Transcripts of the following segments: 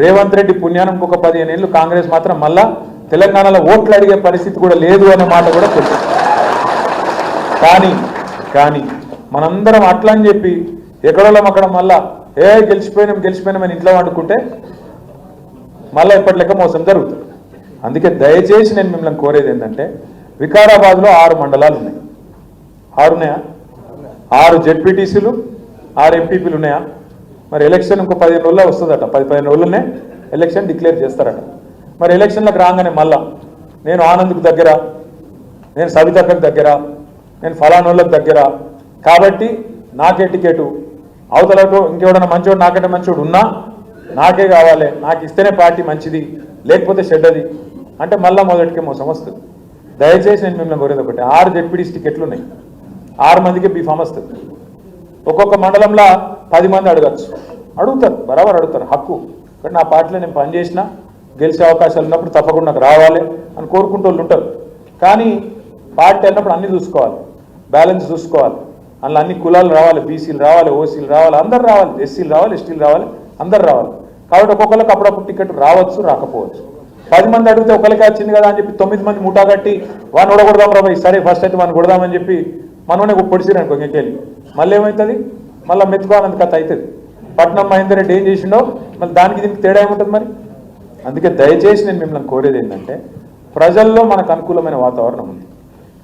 రేవంత్ రెడ్డి పుణ్యానం ఇంకొక 15 ఏళ్ళు కాంగ్రెస్ మాత్రం మళ్ళా తెలంగాణలో ఓట్లు అడిగే పరిస్థితి కూడా లేదు అనే మాట కూడా తెలుసు. కానీ మనందరం అట్లా అని చెప్పి ఎక్కడోళ్ళం అక్కడ మళ్ళా గెలిచిపోయినామని ఇంట్లో వండుకుంటే మళ్ళీ ఎప్పటిలెక్క మోసం జరుగుతుంది. అందుకే దయచేసి నేను మిమ్మల్ని కోరేది ఏంటంటే వికారాబాద్లో 6 మండలాలు ఉన్నాయి. 6 ఉన్నాయా? 6 జెడ్పీటీసీలు 6 ఎంపీపీలు ఉన్నాయా? మరి ఎలక్షన్ ఇంకో 15 రోజుల్లో వస్తుందట. 10-15 రోజుల్లోనే ఎలక్షన్ డిక్లేర్ చేస్తారట. మరి ఎలక్షన్లకు రాగానే మళ్ళా నేను ఆనంద్కు దగ్గర, నేను సవితక్కకు దగ్గర, నేను ఫలానోళ్ళకు దగ్గర కాబట్టి నాకే టికెటు, అవతలకు ఇంకెవడన్నా మంచోడు నాకంటే మంచోడు ఉన్నా నాకే కావాలి, నాకు ఇస్తేనే పార్టీ మంచిది లేకపోతే చెడ్డది అంటే మళ్ళీ మొదటికే మోసం వస్తుంది. దయచేసి నేను మిమ్మల్ని కోరేది ఒకటి, 6 జెడ్పీటీసీ టికెట్లు ఉన్నాయి, 6 మందికి బీఫామ్ వస్తుంది. ఒక్కొక్క మండలంలో 10 మంది అడుగుతారు, బరాబర్ అడుగుతారు, హక్కు. కానీ నా పార్టీలో నేను పనిచేసినా గెలిచే అవకాశాలు ఉన్నప్పుడు తప్పకుండా నాకు రావాలి అని కోరుకుంటూ వాళ్ళు ఉంటారు. కానీ పార్టీ అన్నప్పుడు అన్నీ చూసుకోవాలి, బ్యాలెన్స్ చూసుకోవాలి. అందులో అన్ని కులాలు రావాలి, బీసీలు రావాలి, ఓసీలు రావాలి, అందరు రావాలి, ఎస్సీలు రావాలి, ఎస్టీలు రావాలి, అందరు రావాలి. కాబట్టి ఒక్కొక్కరికి అప్పుడప్పుడు టికెట్ రావచ్చు, రాకపోవచ్చు. 10 మంది అడిగితే ఒకరికి వచ్చింది కదా అని చెప్పి 9 మంది ముఠా కట్టి వాడిని ఓడగొడదాం రా భయ్, సరే ఫస్ట్ అయితే వాడిని కొడదామని చెప్పి మనోనే పొడిచిరు అనుకో ఇంకెళ్ళి మళ్ళీ ఏమవుతుంది, మళ్ళీ మెత్తుకోవాలంత కథ అవుతుంది. పట్నం మహేందర్ రెడ్డి ఏం చేసిండో మళ్ళీ దానికి దీనికి తేడా ఏముంటుంది మరి. అందుకే దయచేసి నేను మిమ్మల్ని కోరేది ఏంటంటే ప్రజల్లో మనకు అనుకూలమైన వాతావరణం ఉంది.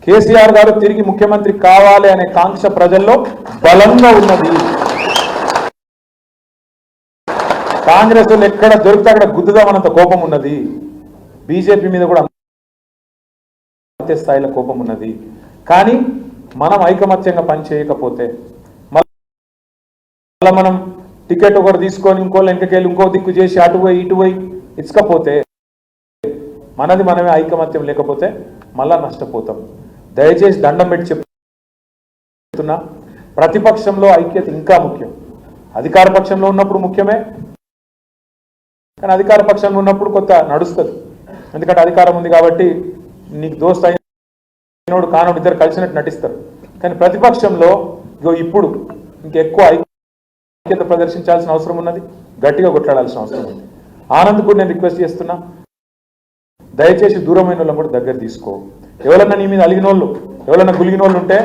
కేసీఆర్ గారు తిరిగి ముఖ్యమంత్రి కావాలి అనే కాంక్ష ప్రజల్లో బలంగా ఉన్నది. కాంగ్రెస్ వాళ్ళు ఎక్కడ దొరికితే అక్కడ గుద్దుదామన్నంత కోపం ఉన్నది. బీజేపీ మీద కూడా అంతే స్థాయిలో కోపం ఉన్నది. కానీ మనం ఐకమత్యంగా పనిచేయకపోతే మళ్ళీ మనం టికెట్ ఒకరు తీసుకొని ఇంకోళ్ళు వెనకకెళ్ళి ఇంకో దిక్కు చేసి అటు పోయి ఇటు పోయి ఇచ్చకపోతే మనది మనమే ఐకమత్యం లేకపోతే మళ్ళా నష్టపోతాం. దయచేసి దండం పెట్టి చెప్తున్నా, ప్రతిపక్షంలో ఐక్యత ఇంకా ముఖ్యం. అధికార పక్షంలో ఉన్నప్పుడు ముఖ్యమే, కానీ అధికార పక్షంలో ఉన్నప్పుడు కొంత నడుస్తుంది. ఎందుకంటే అధికారం ఉంది కాబట్టి నీకు దోస్త్ అయినోడు కానోడు ఇద్దరు కలిసినట్టు నటిస్తారు. కానీ ప్రతిపక్షంలో ఇప్పుడు ఇంకెక్కువ ఐక్యత ప్రదర్శించాల్సిన అవసరం ఉన్నది, గట్టిగా కొట్లాడాల్సిన అవసరం ఉంది. ఆనంద్ కూడా నేను రిక్వెస్ట్ చేస్తున్నా, దయచేసి దూరమైన వాళ్ళని కూడా దగ్గర తీసుకో. ఎవరన్నా నీ మీద అలిగిన వాళ్ళు, ఎవరన్నా గులిగిన వాళ్ళు ఉంటే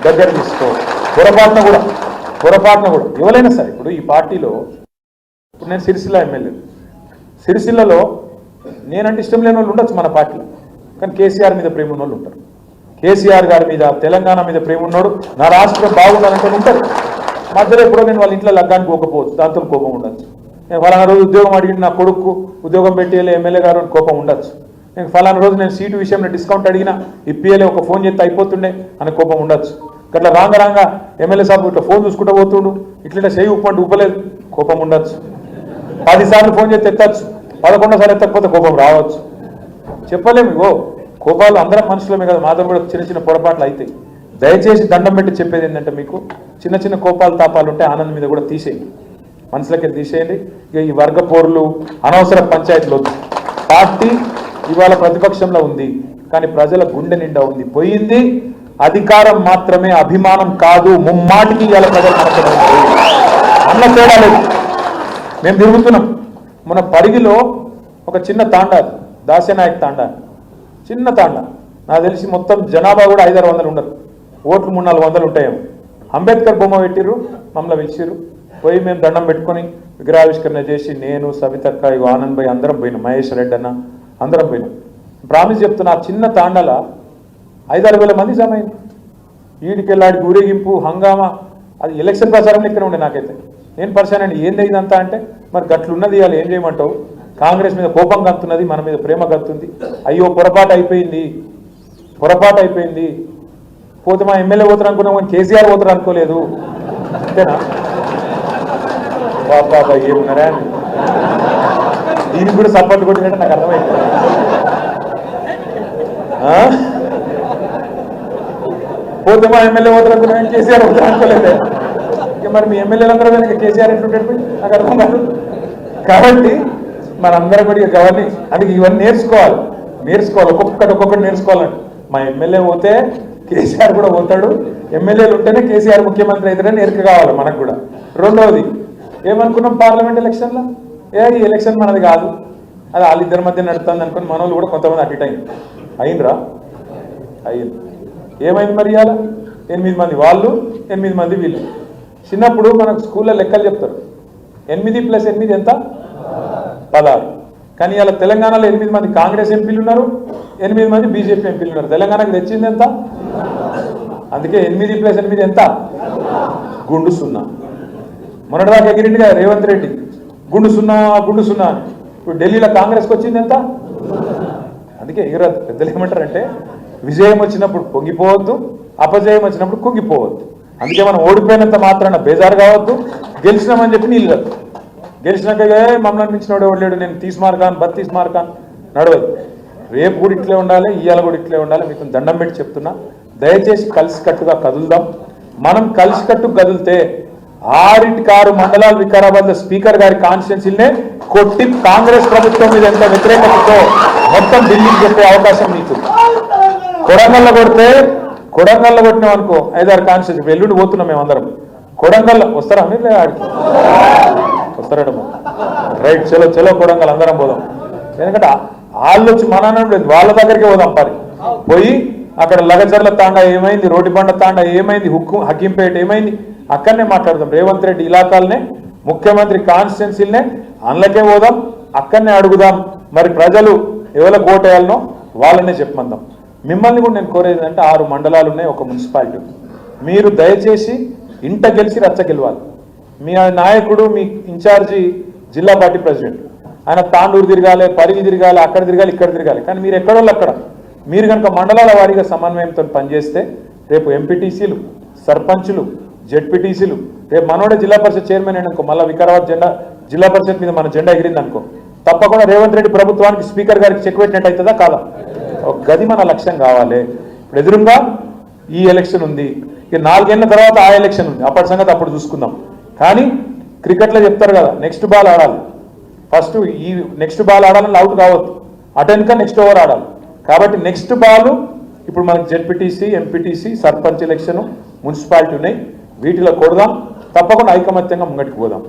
దగ్గర తీసుకో. పొరపాటున కూడా ఎవరైనా సరే. ఇప్పుడు ఈ పార్టీలో ఇప్పుడు నేను సిరిసిల్ల ఎమ్మెల్యే, సిరిసిల్లలో నేనంటే ఇష్టం లేని వాళ్ళు ఉండొచ్చు మన పార్టీలో, కానీ కేసీఆర్ మీద ప్రేమ ఉన్న వాళ్ళు ఉంటారు. కేసీఆర్ గారి మీద, తెలంగాణ మీద ప్రేమ ఉన్నాడు, నా రాష్ట్రం బాగుండాలంటే ఉంటారు. మధ్యలో ఎప్పుడో నేను వాళ్ళ ఇంట్లో లగ్గానికి పోకపోవచ్చు, దాంతో కోపం ఉండొచ్చు. నేను ఫలానా రోజు ఉద్యోగం అడిగి నా కొడుకు ఉద్యోగం పెట్టేలే ఎమ్మెల్యే గారు అని కోపం ఉండొచ్చు. నేను ఫలానా రోజు నేను సీటు విషయంలో డిస్కౌంట్ అడిగినా ఇప్పియలే, ఒక ఫోన్ చేస్తే అయిపోతుండే అని కోపం ఉండొచ్చు. అట్లా రాంగా ఎమ్మెల్యే సాబ్ ఇట్లా ఫోన్ చూసుకుంటూ పోతుండు, ఇట్లా చేయి ఉప్పంటే ఉప్పలేదు, కోపం ఉండొచ్చు. 10 సార్లు ఫోన్ చేస్తే ఎత్తచ్చు, 11వ సార్లు ఎత్తకపోతే కోపం రావచ్చు. చెప్పలేము. ఇగో కోపాలు అందరం మనుషులమే కదా, మాత్రం కూడా చిన్న చిన్న పొరపాట్లు అవుతాయి. దయచేసి దండం పెట్టి చెప్పేది ఏంటంటే మీకు చిన్న చిన్న కోపాలు తాపాలు ఉంటే ఆనంద్ మీద కూడా తీసేయండి, మనసులకి తీసేయండి. ఇక ఈ వర్గ పోర్లు అనవసర పంచాయతీలు వద్దు. పార్టీ ఇవాళ ప్రతిపక్షంలో ఉంది, కానీ ప్రజల గుండె నిండా ఉంది. పోయింది అధికారం మాత్రమే, అభిమానం కాదు. ముమ్మాటికి ఇవాళ ప్రజలు అన్న తేడా లేదు. మేము తిరుగుతున్నాం. మన పరిగిలో ఒక చిన్న తాండా, దాసేనాయక్ తాండా, చిన్న తాండా. నాకు తెలిసి మొత్తం జనాభా కూడా 500-600 ఉండరు, ఓట్లు 300-400 ఉంటాయేమో. అంబేద్కర్ బొమ్మ పెట్టిర్రు, మమ్మల్ని పిలిచిర్రు. పోయి మేము దండం పెట్టుకొని విగ్రహావిష్కరణ చేసి నేను, సవితక్క, ఇగో ఆనంద్ భాయ్ అందరం పోయినాం, మహేష్ రెడ్డి అన్న అందరం పోయినాం. ప్రామిస్ చెప్తున్నా, చిన్న తాండాల 5-6 వేల మంది జమ అయింది. ఈడికెళ్ళాడి ఊరేగింపు హంగామా, అది ఎలక్షన్ ప్రచారం ఇక్కడ ఉండే. నాకైతే నేను పరిశాన్ అండి, ఏంది ఇదంతా అంటే మరి గట్లున్నది, ఇవాళ ఏం చేయమంటావు? కాంగ్రెస్ మీద కోపం కత్తున్నది, మన మీద ప్రేమ కత్తుంది. అయ్యో పొరపాటు అయిపోయింది పోతే మా ఎమ్మెల్యే పోతారు అనుకున్నాం, కానీ కేసీఆర్ పోతారు అనుకోలేదు. అంతేనా బాబా, ఏమున్నారా దీనికి కూడా సపోర్ట్ కొట్టినట్టు నాకు అర్థమైంది. పోతే మా ఎమ్మెల్యే పోతారు అనుకున్నాం, కేసీఆర్ పోతారు అనుకోలేదే. మరి మీ ఎమ్మెల్యేలందరూ కనుక కేసీఆర్ ఎట్లుంటాడు నాకు అర్థం కాదు. కాబట్టి మనందరం కూడా గవర్ని అందుకే ఇవన్నీ నేర్చుకోవాలి, ఒక్కొక్కటి నేర్చుకోవాలండి. మా ఎమ్మెల్యే పోతే కేసీఆర్ కూడా పోతాడు, ఎమ్మెల్యేలు ఉంటేనే కేసీఆర్ ముఖ్యమంత్రి అయితేనే నేర్క కావాలి మనకు కూడా. రెండవది ఏమనుకున్నాం, పార్లమెంట్ ఎలక్షన్లో ఈ ఎలక్షన్ మనది కాదు, అది వాళ్ళిద్దరి మధ్య నడుతుంది అనుకుని మన వాళ్ళు కూడా కొంతమంది అటు ఇటు అయిండ్రా అయింది. ఏమైంది మరి ఇవాళ 8 మంది వాళ్ళు 8 మంది వీళ్ళు. చిన్నప్పుడు మనకు స్కూల్లో లెక్కలు చెప్తారు, 8 + 8 ఎంత 16. కానీ ఇవాళ తెలంగాణలో 8 మంది కాంగ్రెస్ ఎంపీలు ఉన్నారు, 8 మంది బీజేపీ ఎంపీలు ఉన్నారు. తెలంగాణకు తెచ్చింది ఎంత? అందుకే 8 + 8 ఎంత? గుండు 0. మొన్నటిదాకా ఎగిరిండిగా రేవంత్ రెడ్డి గుండు 0 అని. ఇప్పుడు ఢిల్లీలో కాంగ్రెస్కి వచ్చింది ఎంత? అందుకే ఎగిరద్దు. పెద్దలు ఏమంటారంటే విజయం వచ్చినప్పుడు పొంగిపోవద్దు, అపజయం వచ్చినప్పుడు కుంగిపోవద్దు. అందుకే మనం ఓడిపోయినంత మాత్రాన బేజారు కావద్దు, గెలిచినామని చెప్పి నీళ్ళు కాదు. గెలిచినాక మమ్మల్ని మించినోడు ఎవడలేడు, నేను 30 మార్కాను 32 మార్కాను నడవదు. రేపు కూడా ఇట్లే ఉండాలి, ఇవాళ కూడా ఇట్లే ఉండాలి. మీకు దండం పెట్టి చెప్తున్నా, దయచేసి కలిసికట్టుగా కదులుదాం. మనం కలిసికట్టు కదిలితే 6 మండలాలు వికారాబాద్ స్పీకర్ గారి కాన్స్టిట్యున్సీలనే కొట్టి కాంగ్రెస్ ప్రభుత్వం మీద ఎంత వ్యతిరేకతతో మొత్తం ఢిల్లీకి చెప్పే అవకాశం మీకు. కొడంగల్లో కొట్టినాం అనుకో 5-6 కాన్స్టిట్యున్సీ. ఎల్లుండి పోతున్నాం మేమందరం. కొడంగల్లో వస్తారా మీరు? ఆడికి వస్తారట. రైట్, చలో కొడంగల్ అందరం పోదాం. ఎందుకంటే వాళ్ళు వచ్చి మన వాళ్ళ దగ్గరికి పోదాం. పోయి అక్కడ లగచర్ల తాండా ఏమైంది, రోడ్డిబండ తాండా ఏమైంది, హకీంపేట ఏమైంది, అక్కడనే మాట్లాడదాం. రేవంత్ రెడ్డి ఇలాకాలనే, ముఖ్యమంత్రి కాన్స్టిట్యున్సీలనే అందులోకే పోదాం, అక్కడనే అడుగుదాం. మరి ప్రజలు ఎవరికి ఓటేయాలనో వాళ్ళనే చెప్పమందాం. మిమ్మల్ని కూడా నేను కోరేది అంటే 6 మండలాలు ఉన్నాయి, ఒక మున్సిపాలిటీ. మీరు దయచేసి ఇంట గెలిచి రచ్చ గెలవాలి. మీ నాయకుడు, మీ ఇన్ఛార్జి జిల్లా పార్టీ ప్రెసిడెంట్, ఆయన తాండూరు తిరగాలి, పరిగి తిరగాలి, అక్కడ తిరగాలి, ఇక్కడ తిరగాలి. కానీ మీరు ఎక్కడోళ్ళు అక్కడ. మీరు కనుక మండలాల వారీగా సమన్వయంతో పనిచేస్తే రేపు ఎంపీటీసీలు, సర్పంచులు, జెడ్పీటీసీలు, రేపు మనోడే జిల్లా పరిషత్ చైర్మన్ అయిననుకో, మళ్ళీ వికారాబాద్ జిల్లా పరిషత్ మీద మన జెండా ఎగిరింది అనుకో, తప్పకుండా రేవంత్ రెడ్డి ప్రభుత్వానికి స్పీకర్ గారికి చెక్ పెట్టినట్టు అవుతుందా కాదా? ఒక గది మన లక్ష్యం కావాలి. ఇప్పుడు ఎదురుగా ఈ ఎలక్షన్ ఉంది, ఇక 4 ఏళ్ల తర్వాత ఆ ఎలక్షన్ ఉంది. అప్పటి సంగతి అప్పుడు చూసుకుందాం. కానీ క్రికెట్లో చెప్తారు కదా, నెక్స్ట్ బాల్ ఆడాలి. ఫస్ట్ ఈ నెక్స్ట్ బాల్ ఆడాలని అవుట్ కావద్దు, అటెన్క నెక్స్ట్ ఓవర్ ఆడాలి. కాబట్టి నెక్స్ట్ బాల్ ఇప్పుడు మనకి ZPTC, MPTC, sarpanch election, municipality ఉన్నాయి. వీటిలో కొడదాం, తప్పకుండా ఐకమత్యంగా ముంగటికి పోదాం.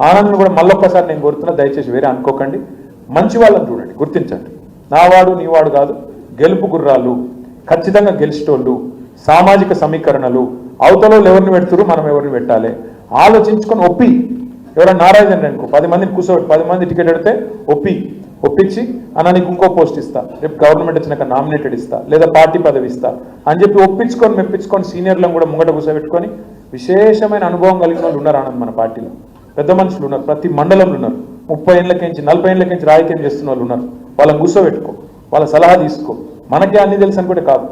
ఆనందం కూడా మళ్ళొక్కసారి నేను కోరుతున్నా, దయచేసి వేరే అనుకోకండి. మంచి వాళ్ళని చూడండి, గుర్తించండి. నావాడు నీవాడు కాదు, గెలుపు గుర్రాలు, ఖచ్చితంగా గెలిచేటోళ్ళు, సామాజిక సమీకరణలు, అవతలో ఎవరిని పెడుతురు, మనం ఎవరిని పెట్టాలి ఆలోచించుకొని ఒప్పి. ఎవరైనా నారాయణ అనుకో, 10 మందిని కూర్చోబెట్టి 10 మంది టికెట్ పెడితే ఒప్పించి అన్న నీకు ఇంకో పోస్ట్ ఇస్తా, రేపు గవర్నమెంట్ వచ్చినాక నామినేటెడ్ ఇస్తా, లేదా పార్టీ పదవి ఇస్తా అని చెప్పి ఒప్పించుకొని మెప్పించుకొని సీనియర్లను కూడా ముంగట కూర్చోబెట్టుకొని విశేషమైన అనుభవం కలిగిన వాళ్ళు ఉన్నారు. ఆనంద్ మన పార్టీలో పెద్ద మనుషులు ఉన్నారు, ప్రతి మండలంలో ఉన్నారు. 30 ఏళ్ళకించి 40 ఏళ్ళకించి రాజకీయం చేస్తున్న వాళ్ళు ఉన్నారు. వాళ్ళని కూర్చోబెట్టుకో, వాళ్ళ సలహా తీసుకో. మనకే అన్ని తెలుసు అనుకుంటే కాదు,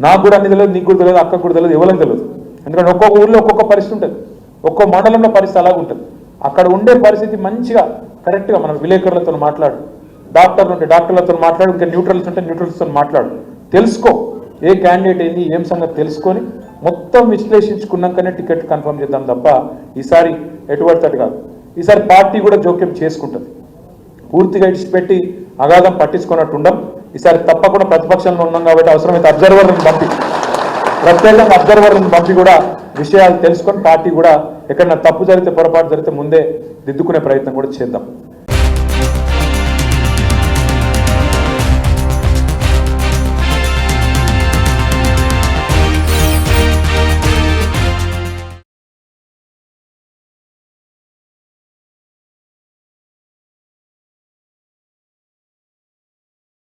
నాకు కూడా అన్ని తెలియదు, నీకు కూడా తెలియదు, అక్కకు కూడా తెలియదు, ఎవరికి తెలియదు. ఎందుకంటే ఒక్కొక్క ఊళ్ళో ఒక్కొక్క పరిస్థితి ఉంటుంది, ఒక్కో మండలంలో పరిస్థితి అలాగ ఉంటుంది. అక్కడ ఉండే పరిస్థితి మంచిగా కరెక్ట్గా మనం విలేకరులతో మాట్లాడు, డాక్టర్లు ఉంటే డాక్టర్లతో మాట్లాడు, ఇంకా న్యూట్రల్స్ ఉంటే న్యూట్రల్స్తో మాట్లాడు, తెలుసుకో ఏ క్యాండిడేట్ ఏంది ఏం సంగతి తెలుసుకొని మొత్తం విశ్లేషించుకున్నాకనే టికెట్ కన్ఫర్మ్ చేద్దాం తప్ప ఈసారి ఎటువడతట్టు కాదు. ఈసారి పార్టీ కూడా జోక్యం చేసుకుంటుంది. పూర్తిగా ఇచ్చిపెట్టి అగాధం పట్టించుకున్నట్టు ఉండం. ఈసారి తప్పకుండా ప్రతిపక్షంలో ఉన్నాం కాబట్టి అవసరమైతే అబ్జర్వర్లను పంపి, ప్రత్యేకంగా అబ్జర్వర్లను పంపి కూడా విషయాలు తెలుసుకొని పార్టీ కూడా ఎక్కడైనా తప్పు జరిగితే పొరపాటు జరిగితే ముందే దిద్దుకునే ప్రయత్నం కూడా చేద్దాం.